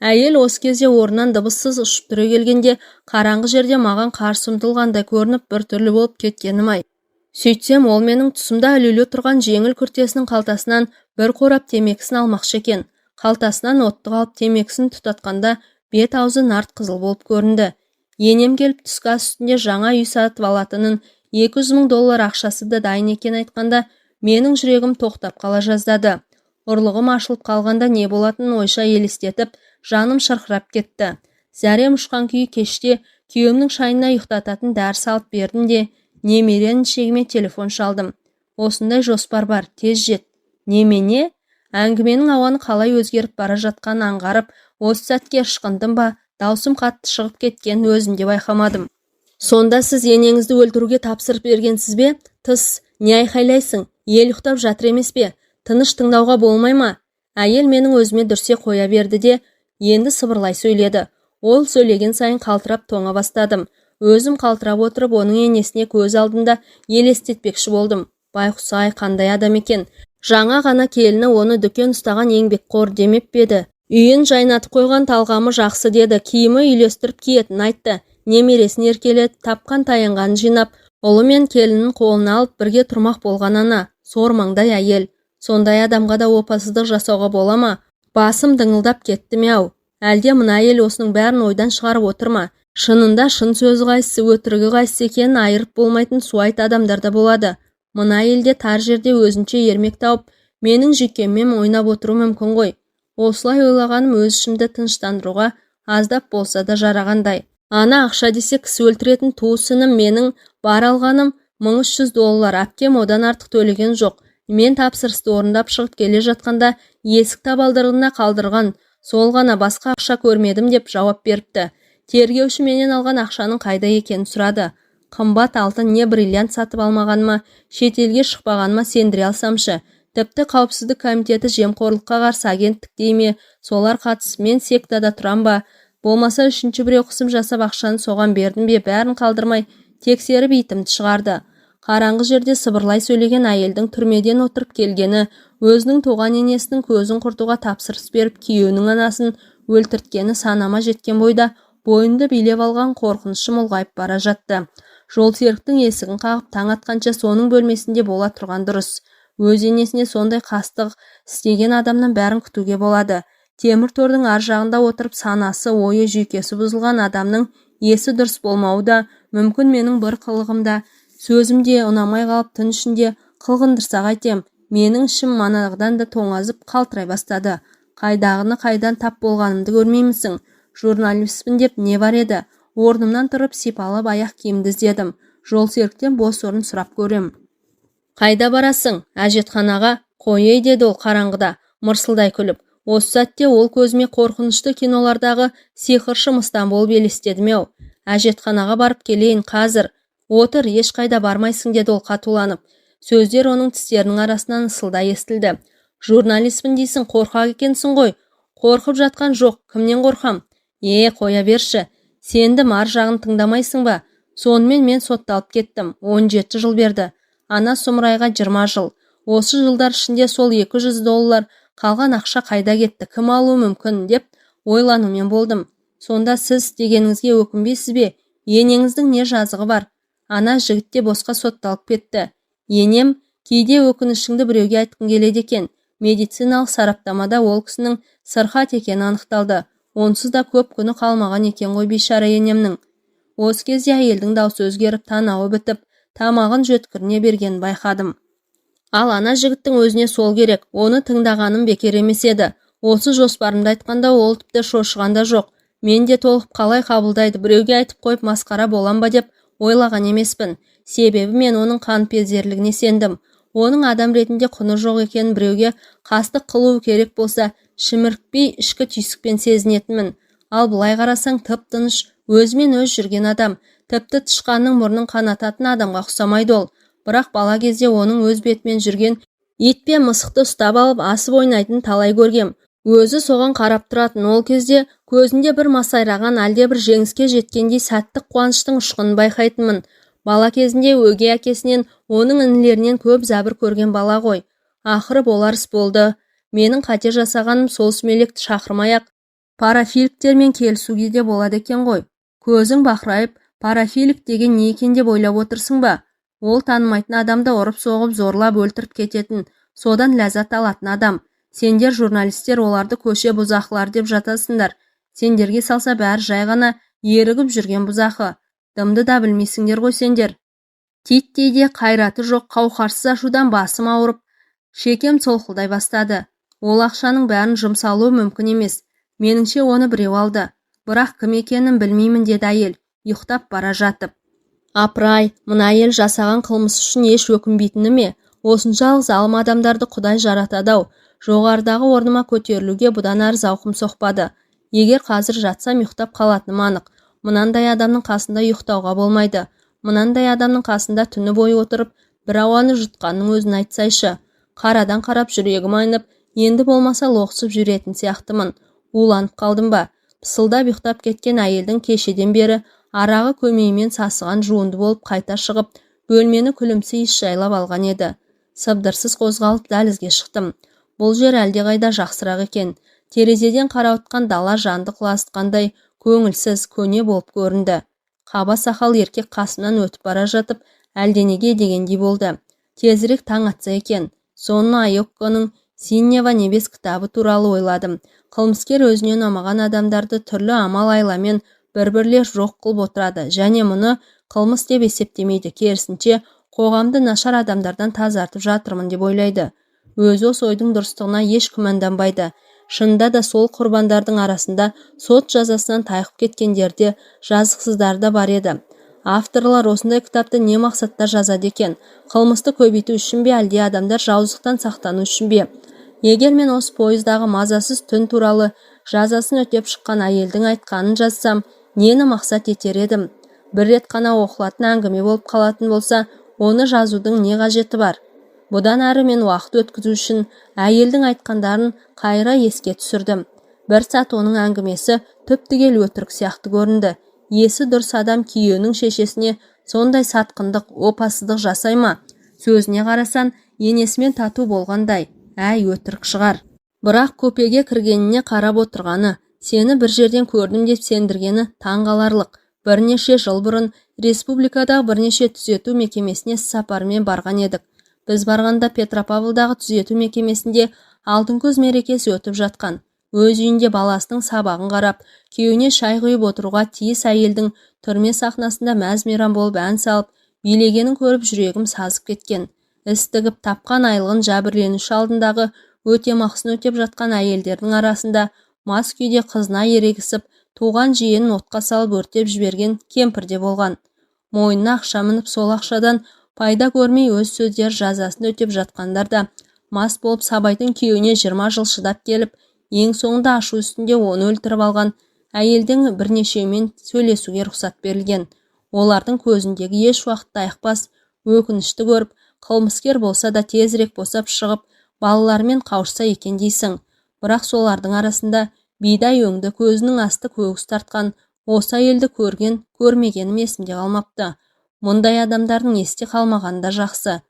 Әйел осы кезде орнынан дыбыссыз ұшып тұра келгенде, қараңғы жерде маған қарсы ұмтылғандай көрініп бір түрлі болып кеткенім-ай. Сөйтсем, ол менің тұсымда ілулі тұрған жеңіл күртесінің қалтасынан бір қорап темекісін алмақшы екен. Қалтасынан оттық алып темекісін тұтатқанда бет-аузы нарт қызыл болып көрінді. Енем келіп түскі ас үстінде жаңа үй сатып алатынын, 200 мың доллар ақшасы да дайын екен айтқанда, менің жүрегім тоқтап қала жаздады. Ұрлығым ашылып қалғанда не болатынын ойша елестетіп, жаным шырқырап кетті. Зәрем ұшқан күй кеште күйеуімнің шайына ұйықтататын дәрі салып бердім де, немеренің шегіме телефон шалдым. Осындай жоспар бар, тез жет. Немене? Әңгіменің ауаны қалай өзгеріп бара жатқанын аңғарып, осы сәтке ышқындым ба, даусым қатты шығып кеткен өзімде байқамадым. Сонда сіз енеңізді өлтіруге тапсырып бергенсіз бе? Тыс, не айқайлайсың? Ел ұйықтап жатыр емес пе? Тыныш тыңдауға болмай ма? Әйел менің өзіме дүрсе қоя берді де, енді сыбырлай сөйледі. Ол сөйлеген сайын қалтырап тоңа бастадым. Өзім қалтырап отырып, оның енесіне көз алдында елестетпекші болдым. Байқұс-ай, қандай адам екен. Жаңа ғана келіні оны дүкен ұстаған еңбекқор демеп педі. Үйін жайнатып қойған талғамы жақсы деді. Киімі үйлестіріп киетін айтты. Немересін еркелетіп, тапқан таянғанын жинап, ұлы мен келінін қолына алып бірге тұрмақ болған ана. Сормаңдай әйел. Сондай адамға да опасыздық жасауға бола ма? Басым дыңылдап кетті ме-ау. Әлде мына әйел осының бәрін ойдан шығарып отыр ма? Шынында шын сөзі қайсысы, өтірігі қайсысы екенін айырып болмайтын суайт адамдарда болады. Мына әйелде тар жерде өзінше ермек тауып, менің жүйкеммен ойнап отыру мүмкін ғой. Осылай ойлағаным өз ішімді тыныштандыруға аздап болса да жарағандай. Ана ақша десе кісі өлтіретін туысыным менің бар алғаным $1300, әпкем одан артық төлеген жоқ. Мен тапсырысты орындап шығып келе жатқанда есік табалдырығына қалдырған, сол ғана, басқа ақша көрмедім деп жауап беріпті. Тергеуші менен алған ақшаның қайда екенін сұрады. Қымбат алтын не бриллиант сатып алмағаныма, шетелге шықпағаныма сендіре алсамшы. Тіпті қауіпсіздік комитеті жемқорлыққа қарсы агенттік дейме, солар қатыс, мен сектада тұрам ба? Болмаса үшінші біреу қысым жасап ақшаны соған бердім бе, бәрін қалдырмай тексеріп итімді шығарды. Қараңғы жерде сыбырлай сөйлеген әйелдің түрмеден отырып келгені, өзінің туған енесінің көзін құртуға тапсырыс беріп күйеуінің анасын өлтірткені санама жеткен бойда бойымды билеп алған қорқынышым ұлғайып бара жатты. Жолсеріктің есігін қағып таң атқанша соның бөлмесінде бола тұрған дұрыс. Өз енесіне сондай қастық істеген адамнан бәрін күтуге болады. Темір тордың ар жағында отырып санасы, ойы, жүйкесі бұзылған адамның есі дұрыс болмауы да мүмкін. Менің бір қылығымда, сөзімде ұнамай қалып түн ішінде қылғындырса қайтем. Менің ішім манағыдан да тоңазып қалтырай бастады. Қайдағыны қайдан тап болғанымды көрмеймісің? Журналистпін деп не бар еді? Орнымнан тұрып сипалап аяқ киімді іздедім. Жолсеріктен бос орын сұрап көрем. Қайда барасың? Әжетханаға. Қойей, деді ол қараңғыда, мырсылдай күліп. Осы сәтте ол көзіме қорқынышты кинолардағы сиқыршы мыстан болып елестеді-ау. Әжетханаға барып келейін қазір. Отыр, ешқайда бармайсың, деді ол қатуланып. Сөздер оның тістерінің арасынан ысылдай естілді. Журналистпін дейсің, қорқақ екенсің ғой. Қорқып жатқан жоқ, кімнен қорқам? Қоя берші. Сенді ар жағын тыңдамайсың ба? Сонымен мен сотталып кеттім. 17 жыл берді. Ана сұмырайға 20 жыл. Осы жылдар ішінде сол $200, қалған ақша қайда кетті, кім алуы мүмкін деп ойланумен болдым. Сонда сіз дегеніңізге өкінбейсіз бе? Енеңіздің не жазығы бар? Ана жігіт те босқа сотталып кетті. Енем, кейде өкінішіңді біреуге айтқың келеді екен. Медициналық сараптамада ол кісінің сырқат екені анықталды. Онсыз да көп күні қалмаған екен ғой бейшара енемнің. Осы кезде әйелдің даусы өзгеріп, танауы бітіп, тамағын жөткіріне бергенін байқадым. Ал ана жігіттің өзіне сол керек, оны тыңдағаным бекер емес еді. Осы жоспарымды айтқанда ол тіпті шошығанда жоқ. Мен де толық қалай қабылдайды, біреуге айтып қойып масқара болам ба деп ойлаған емеспін. Себебі мен оның қаныпезерлігіне сендім. Оның адам ретінде құны жоқ екенін біреуге қастық қылу керек болса, шімірікпей ішкі түйсікпен сезінетінмін. Ал былай қарасаң тып-тыныш, өзімен өз жүрген адам, тіпті тышқанның мұрнын қанататын адамға ұқсамайды ол. Бірақ бала кезде оның өз бетімен жүрген ит пен мысықты ұстап алып асып ойнайтын талай көргем. Өзі соған қарап тұратын. Ол кезде көзінде бір масайраған, әлде бір жеңіске жеткендей сәттік қуаныштың ұшқынын байқайтынмын. Бала кезінде өгей әкесінен, оның інілерінен көп зәбір көрген бала ғой. Ақыры болар іс болды. Менің қате жасағаным сол сүмелекті шақырмай-ақ парафиликтермен келісуге де болады екен ғой. Көзің бақырайып, парафилик деген не екен деп ойлап отырсың ба? Ол танымайтын адамды ұрып-соғып, зорлап өлтіріп кететін, содан ләззат алатын адам. Сендер журналистер оларды көше бұзақылар деп жатасыңдар. Сендерге салса бәрі жай ғана ерігіп жүрген бұзақы. Дымды да білмейсіңдер ғой сендер. Титтейде қайраты жоқ, қауқарсыз ашудан басым ауырып, шекем солқылдай бастады. Ол ақшаның бәрін жұмсалуы мүмкін емес. Меніңше оны біреу алды. Бірақ кім екенін білмеймін, деді әйел, ұйықтап бара жатып. Апырай, мына әйел жасаған қылмыс үшін еш өкінбейтіні ме? Осыншалық залым адамдарды Құдай жаратады-ау. Жоғарыдағы орныма көтерілуге бұдан ары зауқым соқпады. Егер қазір жатсам ұйықтап қалатыным анық. Мынандай адамның қасында ұйықтауға болмайды. Мынандай адамның қасында түні бойы отырып, бір ауаны жұтқанның өзін айтсайшы. Қарадан қарап жүрегім айнып, енді болмаса лоқсып жүретін сияқтымын. Уланып қалдым ба? Пысылдап ұйықтап кеткен әйелдің кешеден бері арағы көмейімен сасыған жуынды болып қайта шығып, бөлмені күлімсі иіс жайлап алған еді. Сыбдырсыз қозғалып дәлізге шықтым. Бұл жер әлдеқайда жақсырақ екен. Терезеден қарауытқан дала жанды құлазытқандай көңілсіз, көне болып көрінді. Қаба сақал еркек қасынан өтіп бара жатып, әлденеге дегендей болды. Тезірек таң атса екен. Сонна Айокконың Синнева небес кітабы туралы ойладым. Қылмыскер өзіне ұнамаған адамдарды түрлі амал-айламен бір-бірлер жоқ қылып отырады, және мұны қылмыс деп есептемейді. Керісінше, қоғамды нашар адамдардан тазартып жатырмын деп ойлайды. Өзі осы ойдың дұрыстығына еш күмәнданбайды. Шынында да сол құрбандардың арасында сот жазасынан тайқып кеткендерде жазықсыздар да бар еді. Авторлар осындай кітапты не мақсатта жазады екен? Қылмысты көбейту үшін бе, әлде адамдар жауыздықтан сақтану үшін бе? Егер мен осы пойыздағы мазасыз түн туралы жазасын өтеп шыққан әйелдің айтқанын жазсам, нені мақсат етер едім? Бір рет қана оқылатын әңгіме болып қалатын болса, оны жазудың не қажеті бар? Бұдан әрі мен уақыт өткізу үшін әйелдің айтқандарын қайыра еске түсірдім. Бір сәт оның әңгімесі түп-түгел өтірік сияқты көрінді. Есі дұрыс адам күйеуінің шешесіне сондай сатқындық, опасыздық жасай ма? Сөзіне қарасан, енесімен тату болғандай, әй өтірік шығар. Бірақ көпеге кіргеніне қарап отырғаны, сені бір жерден көрдім деп сендіргені таң қаларлық. Бірнеше жыл бұрын республикадағы бірнеше түзету мекемесіне сапармен барған едік. Біз барғанда Петропавлдағы түзету мекемесінде алтын көз мерекесі өтіп жатқан. Өз үйінде баласының сабағын қарап, күйеуіне шай құйып отыруға тиіс әйелдің түрме сахнасында мәз-мейрам болып ән салып, билегенін көріп жүрегім сазып кеткен. Іс тігіп тапқан айлығын жәбірленуші алдындағы өтемақысын өтеп жатқан әйелдердің арасында мас күйде қызына ерегісіп, туған жиенін отқа салып өртеп жіберген кемпір де болған. Мойнына ақша мініп, сол ақшадан пайда көрмей өз сөздер жазасын өтеп жатқандар да мас болып сабайтын күйеуіне 20 жыл шыдап келіп, ең соңында ашу үстінде оны өлтіріп алған әйелдің бірнешеуімен сөйлесуге рұқсат берілген. Олардың көзіндегі еш уақытта айықпас өкінішті көріп, қылмыскер болса да тезірек босап шығып, балаларымен қауышса екен дейсің. Бірақ солардың арасында бидай өңді, көзінің асты көгіс тартқан осы әйелді көрген, көрмегенім есімде қалмапты. Мұндай адамдардың есте қалмағаны да жақсы.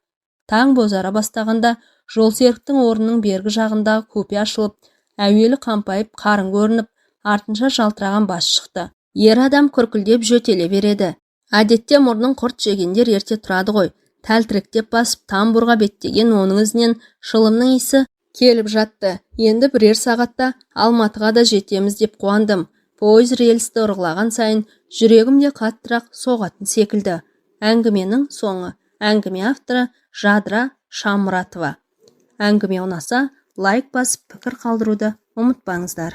Таң бозара бастағанда жолсеріктің орнының бергі жағындағы купе ашылып, әуелі қампайып қарын көрініп, артынша жалтыраған бас шықты. Ер адам күркілдеп жөтеле береді. Әдетте мұрнын құрт жегендер ерте тұрады ғой. Тәлтіректеп басып, тамбурға беттеген оның ізінен шылымның иісі келіп жатты. Енді бірер сағатта Алматыға да жетеміз деп қуандым. Пойыз рельсті ұрғылаған сайын жүрегім де қаттырақ соғатын секілді. Әңгіменің соңы. Әңгіме авторы Жадыра Шамұратова. Әңгіме ұнаса, лайк басып пікір қалдыруды ұмытпаңыздар.